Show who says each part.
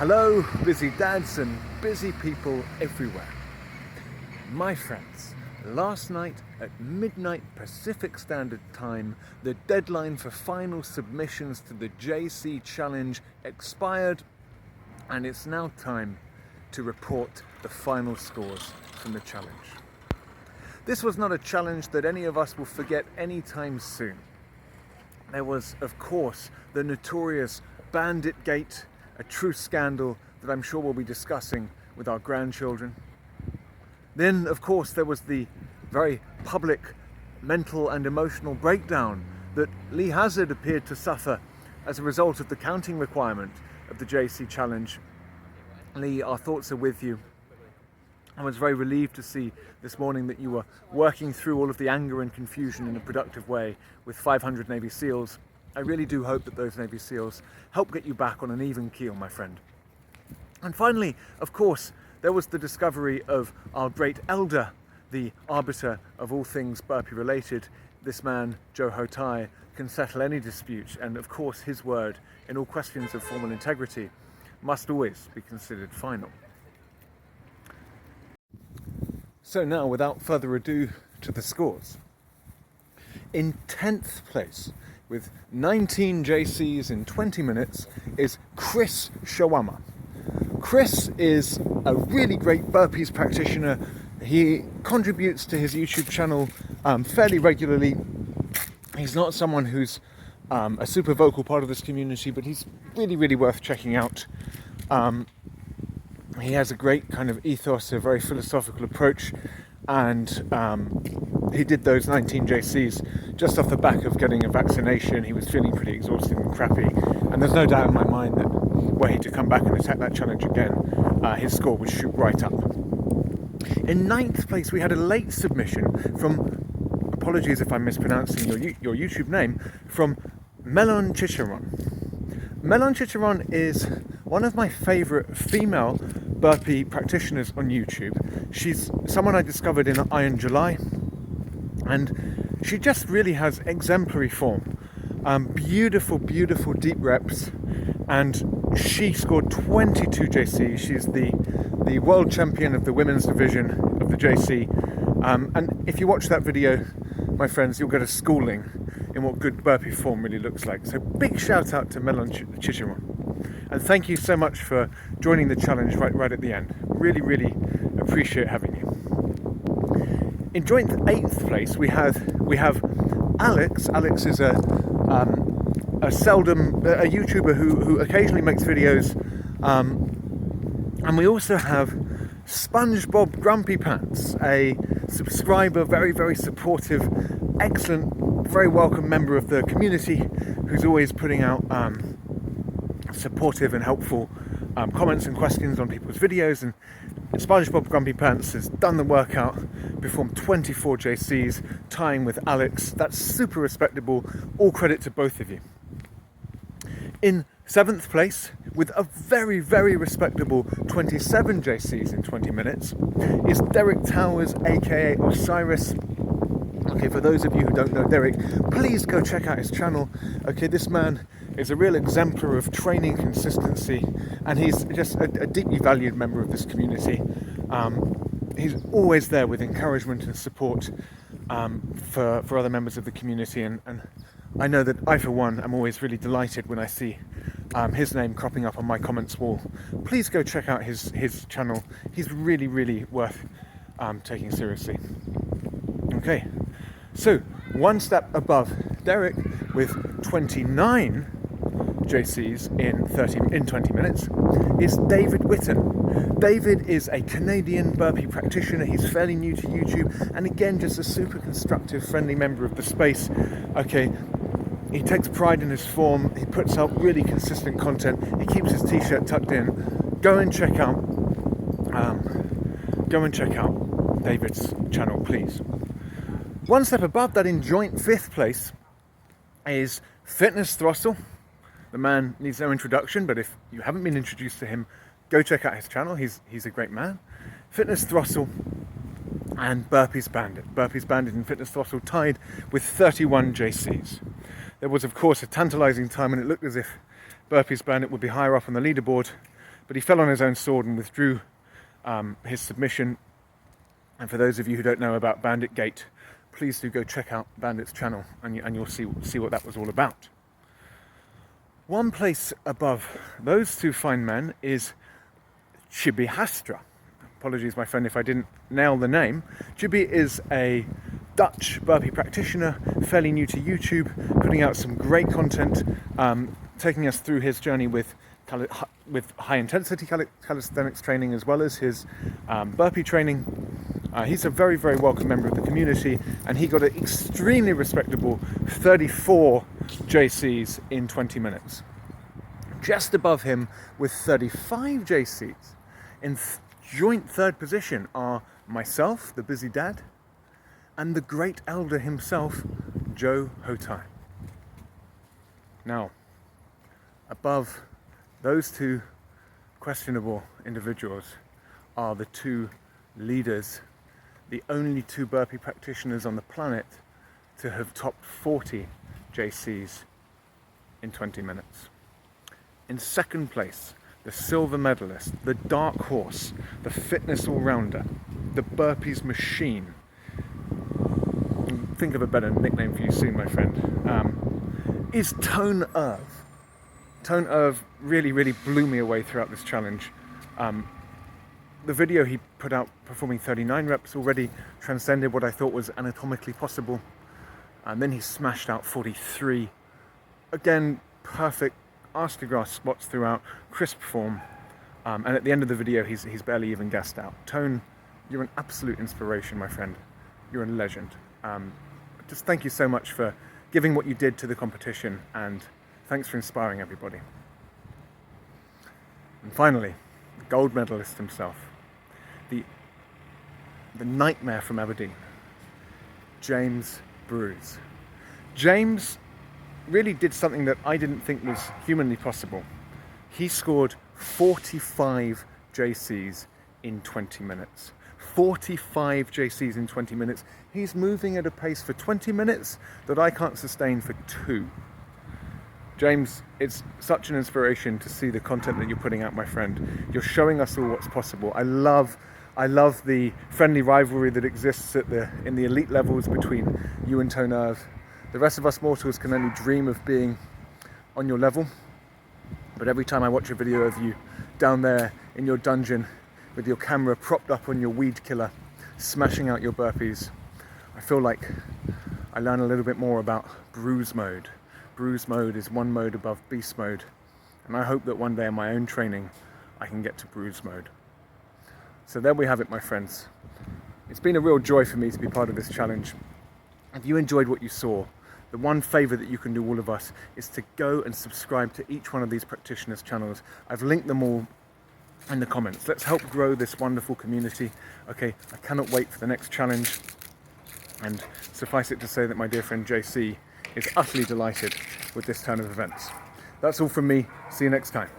Speaker 1: Hello, busy dads and busy people everywhere. My friends, last night at midnight Pacific Standard Time, the deadline for final submissions to the JC Challenge expired, and it's now time to report the final scores from the challenge. This was not a challenge that any of us will forget anytime soon. There was, of course, the notorious Bandit Gate, a true scandal that I'm sure we'll be discussing with our grandchildren. Then, of course, there was the very public mental and emotional breakdown that Lee Hazard appeared to suffer as a result of the counting requirement of the JC Challenge. Lee, our thoughts are with you. I was very relieved to see this morning that you were working through all of the anger and confusion in a productive way with 500 Navy SEALs. I really do hope that those Navy SEALs help get you back on an even keel, my friend. And finally, of course, there was the discovery of our great elder, the arbiter of all things burpee related. This man, Joe Hotai, can settle any dispute, and of course his word in all questions of formal integrity must always be considered final. So now, without further ado, to the scores. In 10th place, with 19 JCs in 20 minutes, is Chris Shawama. Chris is a really great burpees practitioner. He contributes to his YouTube channel fairly regularly. He's not someone who's a super vocal part of this community, but he's really, really worth checking out. He has a great kind of ethos, a very philosophical approach, and he did those 19 JCs just off the back of getting a vaccination. He was feeling pretty exhausted and crappy, and there's no doubt in my mind that were he to come back and attack that challenge again, his score would shoot right up. In 9th place, we had a late submission from, apologies if I'm mispronouncing your YouTube name, from Melon Chicharon. Melon Chicharon is one of my favourite female burpee practitioners on YouTube. She's someone I discovered in Iron July, and she just really has exemplary form. Beautiful, beautiful deep reps, and she scored 22 JC. She's the world champion of the women's division of the JC. And if you watch that video, my friends, you'll get a schooling in what good burpee form really looks like. So big shout out to Melon Chicharon. And thank you so much for joining the challenge right at the end. Really, really appreciate having you. In joint 8th place, we have Alex. Alex is a YouTuber who occasionally makes videos, and we also have SpongeBob Grumpy Pants, a subscriber, very, very supportive, excellent, very welcome member of the community, who's always putting out supportive and helpful comments and questions on people's videos. And SpongeBob Grumpy Pants has done the workout, performed 24 JCs, tying with Alex. That's super respectable. All credit to both of you. In 7th place, with a very, very respectable 27 JCs in 20 minutes, is Derek Towers, aka Osiris. Okay, for those of you who don't know Derek, please go check out his channel. Okay, this man is a real exemplar of training consistency, and he's just a deeply valued member of this community. He's always there with encouragement and support for other members of the community, and I know that I, for one, am always really delighted when I see his name cropping up on my comments wall. Please go check out his channel. He's really, really worth taking seriously. Okay, so one step above Derek with 29 JCs in 20 minutes is David Witten. David is a Canadian burpee practitioner. He's fairly new to YouTube, and again, just a super constructive, friendly member of the space. Okay, he takes pride in his form. He puts out really consistent content. He keeps his t-shirt tucked in. Go and check out David's channel, please. One step above that, in joint 5th place, is Fitness Throstle. The man needs no introduction, but if you haven't been introduced to him, go check out his channel. He's a great man. Fitness Throstle and Burpees Bandit. Burpees Bandit and Fitness Throstle tied with 31 JCs. There was, of course, a tantalizing time when it looked as if Burpees Bandit would be higher up on the leaderboard, but he fell on his own sword and withdrew his submission. And for those of you who don't know about Bandit Gate, please do go check out Bandit's channel, and you'll see what that was all about. One place above those two fine men is Chibi Hastra. Apologies, my friend, if I didn't nail the name. Chibi is a Dutch burpee practitioner, fairly new to YouTube, putting out some great content, taking us through his journey with high-intensity calisthenics training as well as his burpee training. He's a very, very welcome member of the community, and he got an extremely respectable 34 JCs in 20 minutes. Just above him with 35 JCs in joint third position are myself, the busy dad, and the great elder himself, Joe Hotai. Now, above those two questionable individuals are the two leaders, the only two burpee practitioners on the planet to have topped 40 JCs in 20 minutes. In second place, the silver medalist, the dark horse, the fitness all-rounder, the burpees machine. Think of a better nickname for you soon, my friend. Is Tone Irv. Tone Irv really, really blew me away throughout this challenge. The video he put out performing 39 reps already transcended what I thought was anatomically possible. And then he smashed out 43. Again, perfect arse to grass spots throughout, crisp form. And at the end of the video, he's barely even gassed out. Tone, you're an absolute inspiration, my friend. You're a legend. Just thank you so much for giving what you did to the competition, and thanks for inspiring everybody. And finally, the gold medalist himself, the nightmare from Aberdeen, James Bruce. James really did something that I didn't think was humanly possible. He scored 45 JCs in 20 minutes. 45 JCs in 20 minutes. He's moving at a pace for 20 minutes that I can't sustain for 2. James, it's such an inspiration to see the content that you're putting out, my friend. You're showing us all what's possible. I love the friendly rivalry that exists in the elite levels between you and Tone Irv. The rest of us mortals can only dream of being on your level. But every time I watch a video of you down there in your dungeon with your camera propped up on your weed killer, smashing out your burpees, I feel like I learn a little bit more about bruise mode. Bruise mode is one mode above beast mode. And I hope that one day in my own training, I can get to bruise mode. So there we have it, my friends. It's been a real joy for me to be part of this challenge. If you enjoyed what you saw, the one favour that you can do all of us is to go and subscribe to each one of these practitioners' channels. I've linked them all in the comments. Let's help grow this wonderful community. Okay, I cannot wait for the next challenge. And suffice it to say that my dear friend JC is utterly delighted with this turn of events. That's all from me. See you next time.